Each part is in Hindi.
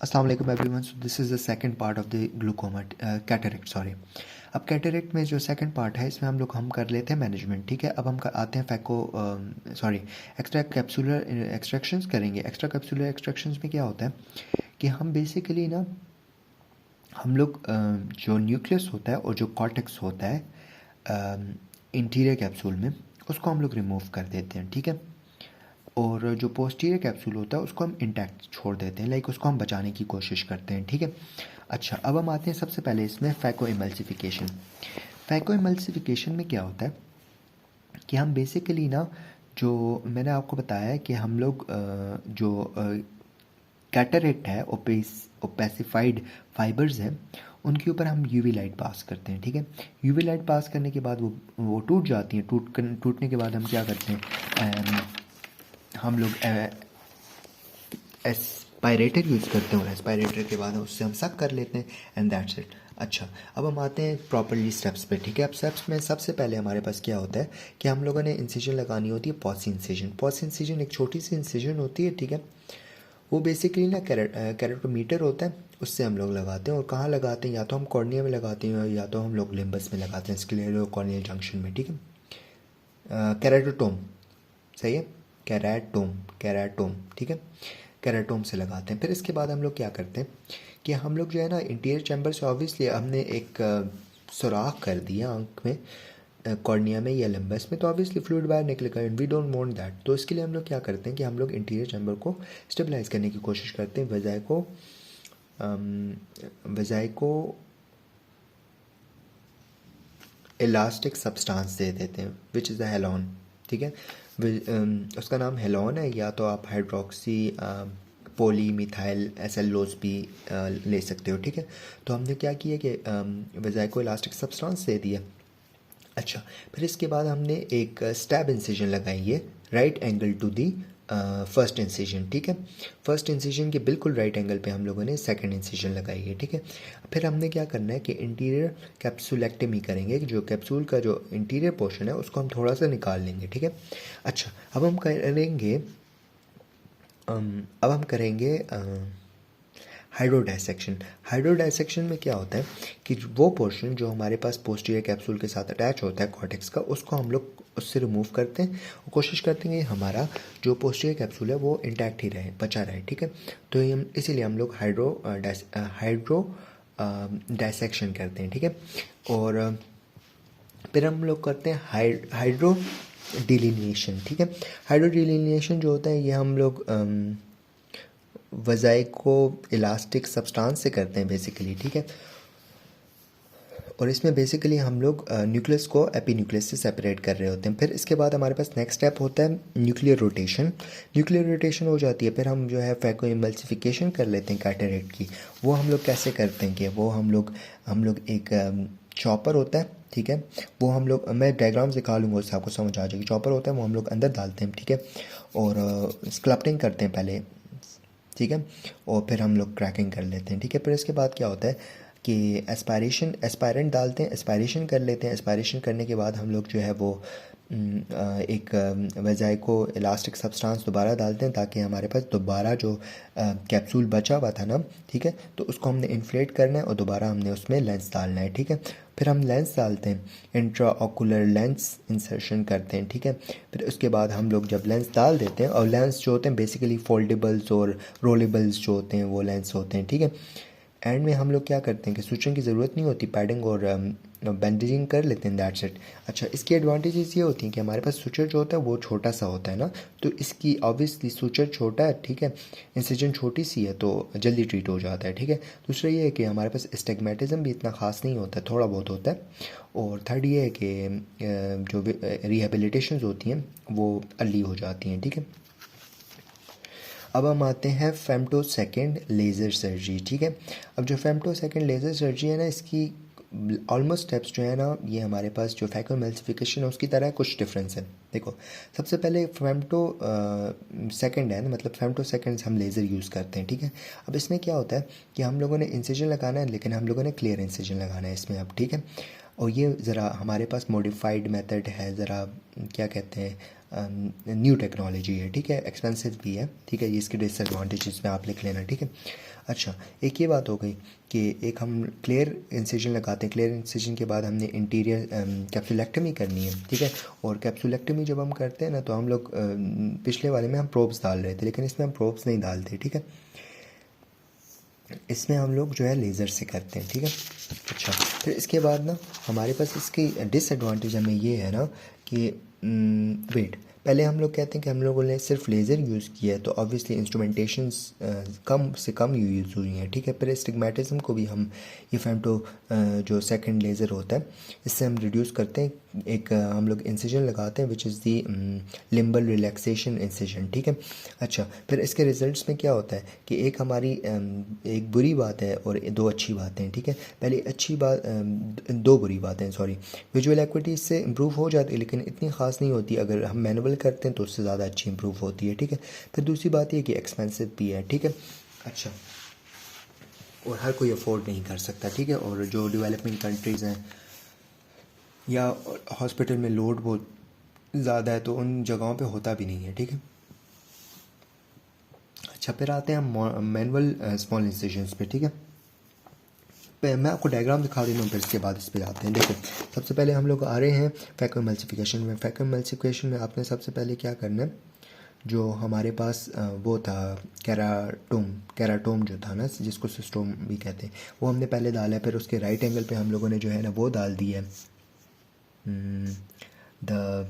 अस्सलाम वालेकुम everyone. So this is the second part of the glaucoma cataract sorry. अब कैटरेक्ट में जो सेकंड पार्ट है इसमें हम कर लेते हैं मैनेजमेंट। ठीक है, अब आते हैं phaco sorry extra capsular extractions करेंगे। एक्स्ट्रा कैप्सूलर एक्सट्रैक्शंस में क्या होता है कि हम बेसिकली ना हम लोग जो न्यूक्लियस होता है और जो कॉर्टेक्स होता है इंटीरियर कैप्सूल में, उसको हम लोग रिमूव कर देते हैं। ठीक है, और जो पोस्टीरियर कैप्सूल होता है उसको हम इंटैक्ट छोड़ देते हैं, लाइक उसको हम बचाने की कोशिश करते हैं। ठीक है, अच्छा अब हम आते हैं सबसे पहले इसमें फैको इमल्सिफिकेशन। फैको इमल्सिफिकेशन में क्या होता है कि हम बेसिकली ना, जो मैंने आपको बताया है कि हम लोग जो कैटरेक्ट है ओपेसिफाइड फाइबर्स हैं उनके ऊपर हम यूवी लाइट पास करते हैं। ठीक है, यूवी लाइट पास करने के बाद वो टूट जाती हैं। टूटने के बाद हम क्या करते हैं, हम लोग एस्पायरेटर यूज़ करते हैं और एस्पायरेटर के बाद उससे हम सक कर लेते हैं एंड दैट्स इट। अच्छा अब हम आते हैं प्रॉपरली स्टेप्स पे। ठीक है, अब स्टेप्स में सबसे पहले हमारे पास क्या होता है कि हम लोगों ने इंसिजन लगानी होती है, पॉस इंसिजन। पॉस इंसिजन एक छोटी सी इंसिजन होती है। ठीक है, वो बेसिकली ना कैरेटोमीटर होता है, उससे हम लोग लगाते हैं। और कहाँ लगाते हैं, या तो हम कॉर्निया में लगाते हैं या तो हम लोग लिम्बस में लगाते हैं, स्क्लेरो कॉर्नियल जंक्शन में। ठीक है, कैरेटोटोम सही है, कैराटोम। ठीक है, कैराटोम से लगाते हैं। फिर इसके बाद हम लोग क्या करते हैं कि हम लोग जो है ना इंटीरियर चैम्बर से ऑब्वियसली हमने एक सुराख कर दिया आँख में, कॉर्निया में या लिम्बस में, तो ऑब्वियसली फ्लूइड बाहर निकलेगा and we don't want that. तो इसके लिए हम लोग क्या करते हैं कि हम लोग इंटीरियर चैम्बर को स्टेबलाइज करने की कोशिश करते हैं, वजाई को इलास्टिक सब्सटेंस दे देते हैं विच इज़ द हेलॉन। ठीक है, उसका नाम हेलॉन है, या तो आप हाइड्रोक्सी पोली मिथाइल एसेलोज भी ले सकते हो। ठीक है, तो हमने क्या किया कि वजाइको इलास्टिक सब्सटेंस दे दिया। अच्छा फिर इसके बाद हमने एक स्टैब इंसिजन लगाई है right angle to the first incision. ठीक है, फर्स्ट इंसिजन के बिल्कुल राइट एंगल पे हम लोगों ने सेकंड इंसिजन लगाई है। ठीक है, फिर हमने क्या करना है कि इंटीरियर कैप्सूलेक्टमी करेंगे, जो कैप्सूल का जो इंटीरियर पोर्शन है उसको हम थोड़ा सा निकाल लेंगे। ठीक है, अच्छा अब हम करेंगे हाइड्रोडाइसेक्शन। हाइड्रोडाइसेक्शन में क्या होता है कि वो पोर्शन जो हमारे पास पोस्टीरियर कैप्सूल के साथ अटैच होता है कॉर्टेक्स का, उसको हम लोग उससे रिमूव करते हैं और कोशिश करते हैं कि हमारा जो पोस्टीरियर कैप्सूल है वो इंटैक्ट ही रहे, बचा रहे। ठीक है, तो इसीलिए हम लोग हाइड्रो डाइसेक्शन करते हैं। ठीक है, और फिर हम लोग करते हैं हाइड्रो डिलिनिएशन। ठीक है, हाइड्रो डिलिनिएशन जो होता है ये हम लोग वज़ाई को इलास्टिक सब्सटेंस से करते हैं बेसिकली। ठीक है, और इसमें बेसिकली हम लोग न्यूक्लियस को एपीन्यूक्लियस से सेपरेट कर रहे होते हैं। फिर इसके बाद हमारे पास नेक्स्ट स्टेप होता है न्यूक्लियर रोटेशन। न्यूक्लियर रोटेशन हो जाती है, फिर हम जो है फैको इमल्सिफिकेशन कर लेते हैं कैटरेक्ट की। वो हम लोग कैसे करते हैं कि वो हम लोग एक चॉपर होता है। ठीक है, वो हम लोग, मैं डायग्राम्स दिखा लूँगा उससे आपको समझ आ जाएगी। चॉपर होता है वो हम लोग अंदर डालते हैं। ठीक है, और स्क्लप्टिंग करते हैं पहले। ठीक है, और फिर हम लोग क्रैकिंग कर लेते हैं। ठीक है, फिर इसके बाद क्या होता है कि एस्पायरेंट डालते हैं, एस्पायरेशन कर लेते हैं। एस्पायरेशन करने के बाद हम लोग जो है वो एक वज़ाइको इलास्टिक सब्सटेंस दोबारा डालते हैं ताकि हमारे पास दोबारा जो कैप्सूल बचा हुआ था ना, ठीक है, तो उसको हमने इन्फ्लेट करना है और दोबारा हमने उसमें लेंस डालना है। ठीक है, फिर हम लेंस डालते हैं, इंट्रा ऑकुलर लेंस इंसर्शन करते हैं। ठीक है, फिर उसके बाद हम लोग जब लेंस डाल देते हैं, और लेंस जो होते हैं बेसिकली फोल्डेबल्स और रोलेबल्स जो होते हैं वो लेंस होते हैं। ठीक है, एंड में हम लोग क्या करते हैं कि सुचन की ज़रूरत नहीं होती, पैडिंग और बैंडेजिंग कर लेते हैं, दैट्स इट। अच्छा इसकी एडवांटेजेस ये होती हैं कि हमारे पास सुचर जो होता है वो छोटा सा होता है ना, तो इसकी ऑब्वियसली सुचर छोटा है। ठीक है, इंसिजन छोटी सी है तो जल्दी ट्रीट हो जाता है। ठीक है, दूसरा ये है कि हमारे पास एस्टिग्मेटिज्म भी इतना ख़ास नहीं होता है, थोड़ा बहुत होता है। और थर्ड ये है कि जो रिहेबिलिटेशन होती हैं वो अर्ली हो जाती हैं। ठीक है, अब हम आते हैं फेमटो सेकेंड लेज़र सर्जरी। ठीक है, अब जो फेमटो सेकेंड लेज़र सर्जरी है ना, इसकी ऑलमोस्ट स्टेप्स जो है ना, ये हमारे पास जो फैको इमल्सिफिकेशन है उसकी तरह कुछ डिफरेंस है। देखो सबसे पहले फेमटो सेकेंड है ना, मतलब फेमटो सेकेंड हम लेज़र यूज़ करते हैं। ठीक है, अब इसमें क्या होता है कि हम लोगों ने इंसिजन लगाना है, लेकिन हम लोगों ने क्लियर इंसिजन लगाना है इसमें अब। ठीक है, और ये ज़रा हमारे पास मॉडिफाइड मेथड है, ज़रा क्या कहते हैं न्यू टेक्नोलॉजी है, ठीक है, एक्सपेंसिव भी है, ठीक है, ये इसके डिसएडवांटेजेस में आप लिख लेना, ठीक है। अच्छा, एक ये बात हो गई कि एक हम क्लियर इंसिजन लगाते हैं, क्लियर इंसिजन के बाद हमने इंटीरियर कैप्सुलेक्टमी करनी है, ठीक है। और कैप्सुलेक्टमी जब हम करते हैं ना, तो हम लोग पिछले वाले में हम प्रोब्स डाल रहे थे, लेकिन इसमें हम प्रोब्स नहीं डालते, ठीक है, इसमें हम लोग जो है लेज़र से करते हैं, ठीक है। अच्छा, फिर इसके बाद ना हमारे पास इसकी डिसएडवांटेज हमें ये है ना कि वेट, पहले हम लोग कहते हैं कि हम लोगों ने सिर्फ लेज़र यूज़ किया है, तो ऑब्वियसली इंस्ट्रूमेंटेशंस कम से कम यूज़ हुई हैं, ठीक है। फिर स्टिग्मेटिज्म को भी हम ये फेमटो जो सेकंड लेज़र होता है, इससे हम रिड्यूस करते हैं। एक हम लोग इंसिजन लगाते हैं which is the limbal relaxation incision, ठीक है। अच्छा, फिर इसके रिजल्ट्स में क्या होता है कि एक हमारी एक बुरी बात है और दो अच्छी बातें हैं, ठीक है। पहले अच्छी बात, दो बुरी बातें, सॉरी, विजुअल एक्विटी इससे इम्प्रूव हो जाती है, लेकिन इतनी ख़ास नहीं होती। अगर हम मैनुअल करते हैं तो उससे ज़्यादा अच्छी इम्प्रूव होती है, ठीक है। फिर दूसरी बात ये कि एक्सपेंसिव भी है, ठीक है। अच्छा, और हर कोई अफोर्ड नहीं कर सकता, ठीक है। और जो डेवलपिंग कंट्रीज़ हैं या हॉस्पिटल में लोड बहुत ज़्यादा है, तो उन जगहों पे होता भी नहीं है, ठीक है। अच्छा, फिर आते हैं हम मैनुअल स्मॉल इंसिजन्स पे, ठीक है। मैं आपको डायग्राम दिखा देता हूँ, फिर इसके बाद इस पे आते हैं। देखो, सबसे पहले हम लोग आ रहे हैं फैक्यूम एमल्सिफिकेशन में। फैक्यूम एमल्सिफिकेशन में आपने सबसे पहले क्या करना है, जो हमारे पास वो था कैराटोम जो था ना, जिसको सिस्टोम भी कहते हैं, वो हमने पहले डाला है। फिर उसके राइट एंगल पे हम लोगों ने जो है ना वो डाल दिया है द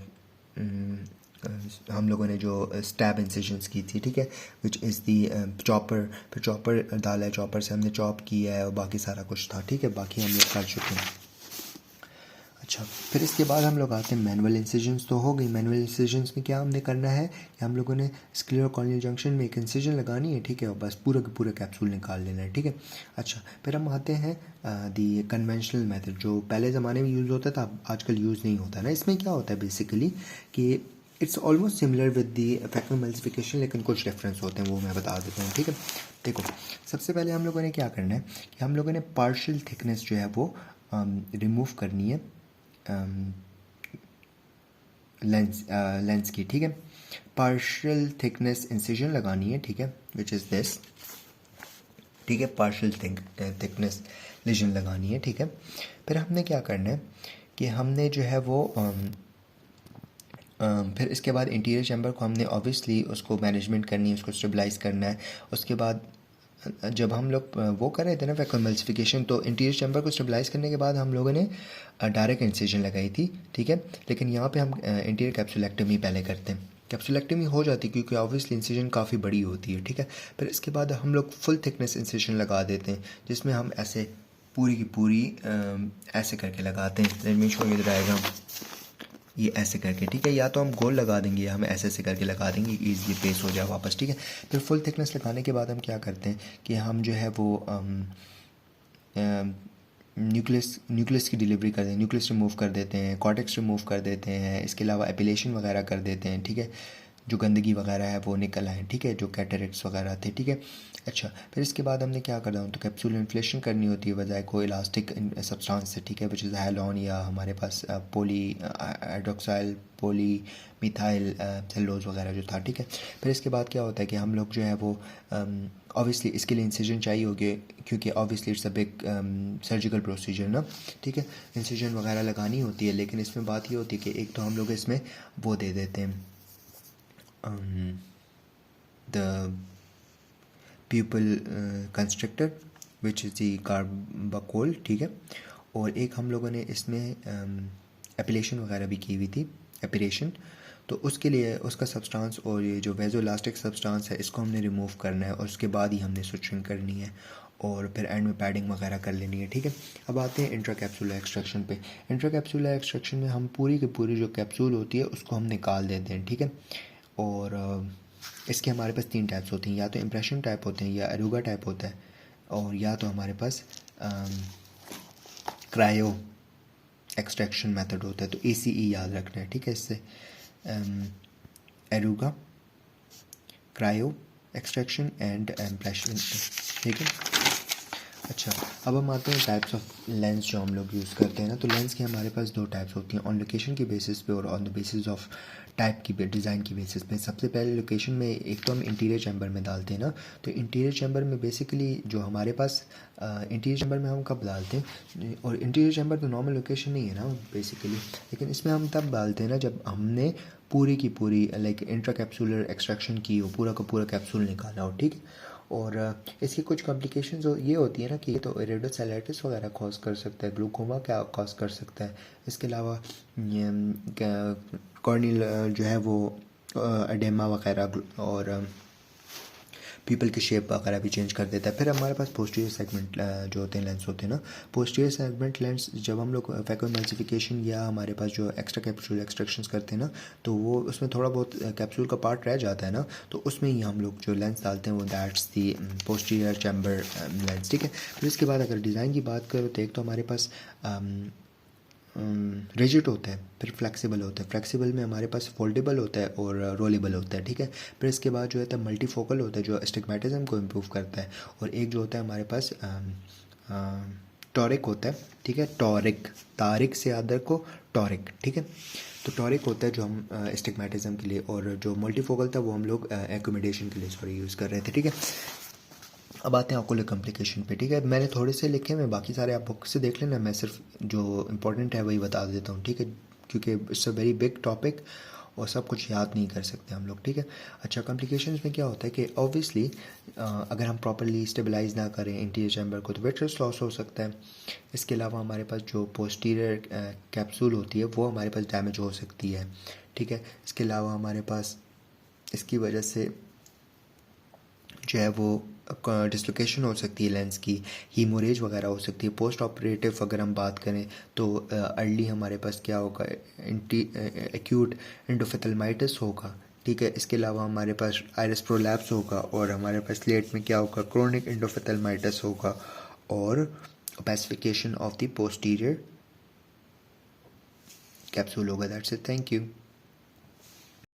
हम लोगों ने जो स्टैब इंसिजन्स की थी, ठीक है, विच इज़ दी चॉपर। फिर चॉपर डाला है, चॉपर से हमने चॉप किया है और बाकी सारा कुछ था, ठीक है, बाकी हम लोग कर चुके हैं। अच्छा, फिर इसके बाद हम लोग आते हैं मैनुअल इंसिजन्स। तो हो गई मैनुअल इंसिजन्स में क्या हमने करना है कि हम लोगों ने स्क्लेरो कॉर्नियल जंक्शन में एक इंसिजन लगानी है, ठीक है, और बस पूरा का पूरा कैप्सूल निकाल लेना है, ठीक है। अच्छा, फिर हम आते हैं दी कन्वेंशनल मेथड, जो पहले ज़माने में यूज़ होता था, आजकल यूज़ नहीं होता ना। इसमें क्या होता है बेसिकली कि it's almost similar with the phacoemulsification, लेकिन कुछ डिफरेंस होते हैं, वो मैं बता देता हूँ, ठीक है। देखो, सबसे पहले हम लोगों ने क्या करना है कि हम लोगों ने पार्शियल थिकनेस जो है वो रिमूव करनी है लेंस की, ठीक है। पार्शियल थिकनेस इंसिजन लगानी है, ठीक है, विच इज़ दिस, ठीक है। पार्शियल थिकनेस लेजन लगानी है, ठीक है। फिर हमने क्या करना है कि हमने जो है वो फिर इसके बाद इंटीरियर चैम्बर को हमने ऑब्वियसली उसको मैनेजमेंट करनी है, उसको स्टेबलाइज करना है। उसके बाद जब हम लोग वो कर रहे थे ना वैक्यूम एमल्सिफिकेशन, तो इंटीरियर चैम्बर को स्टेबलाइज करने के बाद हम लोगों ने डायरेक्ट इंसिजन लगाई थी, ठीक है। लेकिन यहाँ पे हम इंटीरियर कैप्सुलेक्टमी पहले करते हैं। कैप्सुलेक्टमी हो जाती है क्योंकि ऑब्वियसली इंसिजन काफ़ी बड़ी होती है, ठीक है। फिर इसके बाद हम लोग फुल थिकनेस इंसिजन लगा देते हैं, जिसमें हम ऐसे पूरी की पूरी ऐसे करके लगाते हैं। Let me show you the diagram, ये ऐसे करके, ठीक है, या तो हम गोल लगा देंगे या हम ऐसे ऐसे करके लगा देंगे, ईज़िली पेस्ट हो जाए वापस, ठीक है। फिर फुल थिकनेस लगाने के बाद हम क्या करते हैं कि हम जो है वो न्यूक्लियस की डिलीवरी कर देते हैं, न्यूक्लियस रिमूव कर देते हैं, कॉर्टेक्स रिमूव कर देते हैं, इसके अलावा एपिलेशन वगैरह कर देते हैं, ठीक है, जो गंदगी वगैरह है वो निकल आए, ठीक है, जो कैटरेक्ट्स वगैरह थे, ठीक है। अच्छा, फिर इसके बाद हमने क्या करना हो, तो कैप्सूल इन्फ्लेशन करनी होती है बजाय कोई इलास्टिक सब्सटेंस से, ठीक है, विच इज़ हैलोन, या हमारे पास पोली हाइड्रोक्साइल पॉली मिथाइल सेलोज वगैरह जो था, ठीक है। फिर इसके बाद क्या होता है कि हम लोग जो है वो ऑब्वियसली इसके लिए इंसिजन चाहिए होगी, क्योंकि obviously it's a big surgical procedure ना, ठीक है, इंसिजन वगैरह लगानी होती है। लेकिन इसमें बात ये होती है कि एक तो हम लोग इसमें वो दे देते हैं the pupil constructor which is the carbachol, ठीक है। और एक हम लोगों ने इसमें एपिलेशन वगैरह भी की हुई थी, एपिरेशन, तो उसके लिए उसका सब्सटेंस और ये जो वेजोइलास्टिक सब्सटेंस है इसको हमने रिमूव करना है, और उसके बाद ही हमने सुचरिंग करनी है, और फिर एंड में पैडिंग वगैरह कर लेनी है, ठीक है। अब आते हैं इंट्राकैप्सुलर एक्सट्रैक्शन पे। इंट्राकैप्सुलर एक्सट्रैक्शन में हम पूरी की पूरी जो कैप्सूल होती है उसको हम निकाल देते हैं, ठीक है। और इसके हमारे पास 3 टाइप्स होती हैं, या तो इम्प्रेशन टाइप होते हैं, या अरूगा टाइप होता है, और या तो हमारे पास क्रायो एक्सट्रैक्शन मेथड होता है। तो ACE याद रखना है, ठीक है, इससे अरूगा, क्रायो एक्सट्रैक्शन एंड इम्प्रेशन, ठीक है। अच्छा, अब हम आते हैं टाइप्स ऑफ लेंस जो हम लोग यूज़ करते हैं ना। तो लेंस की हमारे पास दो टाइप्स होती हैं, ऑन लोकेशन की बेसिस पे और on the basis of type की डिज़ाइन की बेसिस पे। सबसे पहले लोकेशन में एक तो हम इंटीरियर चैम्बर में डालते हैं ना। तो इंटीरियर चैम्बर में बेसिकली जो हमारे पास इंटीरियर चैम्बर में हम कब डालते हैं, और इंटीरियर चैम्बर तो नॉर्मल लोकेशन नहीं है ना बेसिकली, लेकिन इसमें हम तब डालते हैं ना जब हमने पूरी की पूरी लाइक इंट्रा कैप्सूलर एक्सट्रैक्शन की हो, पूरा का पूरा कैप्सूल निकाला हो, ठीक है। और इसकी कुछ कॉम्प्लिकेशंस ये होती है ना कि ये तो इरिडोसेलेटिस वगैरह कॉज कर सकता है, ग्लूकोमा क्या कॉज कर सकता है। इसके अलावा कॉर्नियल जो है वो एडेमा वगैरह, और पीपल की शेप वगैरह भी चेंज कर देता है। फिर हमारे पास पोस्टीरियर सेगमेंट जो होते हैं लेंस होते हैं ना। पोस्टीरियर सेगमेंट लेंस जब हम लोग फैकोएमल्सिफिकेशन या हमारे पास जो एक्स्ट्रा कैप्सूल एक्सट्रैक्शंस करते हैं ना, तो वो उसमें थोड़ा बहुत कैप्सूल का पार्ट रह जाता है ना, तो उसमें ही हम लोग जो लेंस डालते हैं वो that's the posterior chamber lens, ठीक है। फिर इसके बाद अगर डिज़ाइन की बात करो तो एक तो हमारे पास रिजिड होता है, फिर फ्लेक्सिबल होता है। फ्लेक्सिबल में हमारे पास फोल्डेबल होता है और रोलेबल होता है, ठीक है। फिर इसके बाद जो है मल्टीफोकल होता है जो एस्टिग्मेटिज्म को इम्प्रूव करता है, और एक जो होता है हमारे पास टॉरिक होता है, ठीक है। टॉरिक, तारिक से आदर को टॉरिक, ठीक है। तो टॉरिक होता है जो हम एस्टिग्मेटिज्म के लिए, और जो मल्टीफोकल था वो हम लोग एक्यूमिडेशन के लिए यूज़ कर रहे थे, ठीक है। अब आते हैं ऑकुलर कॉम्प्लिकेशन पे, ठीक है। मैंने थोड़े से लिखे हैं, बाकी सारे आप बुक से देख लेना, मैं सिर्फ जो इंपॉर्टेंट है वही बता देता हूँ, ठीक है, क्योंकि it's a very big topic और सब कुछ याद नहीं कर सकते हम लोग, ठीक है। अच्छा, कॉम्प्लिकेशंस में क्या होता है कि ऑब्वियसली अगर हम प्रॉपरली स्टेबलाइज ना करें इंटीरियर चैम्बर को तो विट्रस लॉस हो सकता है। इसके अलावा हमारे पास जो पोस्टीरियर कैप्सूल होती है वो हमारे पास डैमेज हो सकती है, ठीक है। इसके अलावा हमारे पास इसकी वजह से जो है वो डिसलोकेशन हो सकती है लेंस की, हीमोरेज वगैरह हो सकती है। पोस्ट ऑपरेटिव अगर हम बात करें तो अर्ली हमारे पास क्या होगा, एक्यूट एंडोफेथलमाइटिस होगा, ठीक है। इसके अलावा हमारे पास आइरिस प्रोलैप्स होगा, और हमारे पास स्लेट में क्या होगा, क्रोनिक एंडोफेथलमाइटिस होगा, और opacification of the posterior capsule होगा। That's it, thank you.